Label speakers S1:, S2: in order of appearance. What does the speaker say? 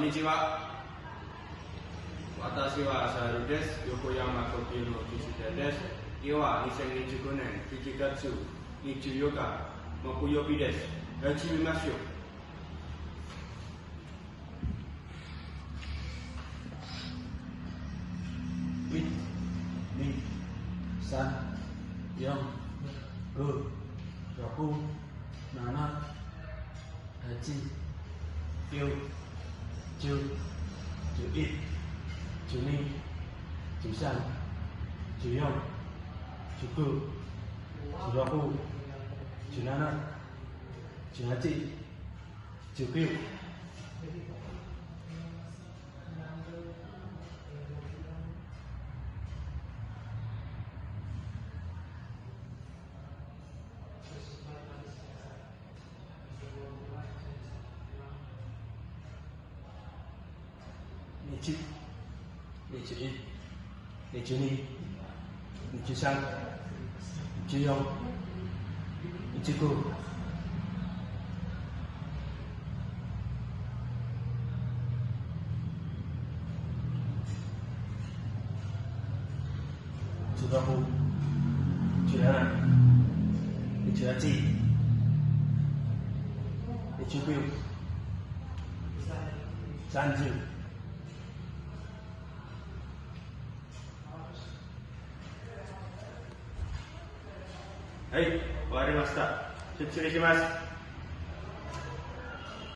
S1: Konnichiwa. Watashi wa Asaharu desu. Yokoyama Koki no Kishida desu. Iyo wa 2025年1月24日木曜日です。やってみましょう。
S2: 1, 2, 3, 4, 5, 6, 7, 8, 9, 10, 11, 12, 13, 14, 15, 16, 17, 18, 19. Nichi, Nichi, Nichi ni, Nichi san, Nichi yong, Nichi ku. Nichi Nichi nana, Nichi hachi, Nichi ku, 30.
S1: Hai, 終わりました。出力します。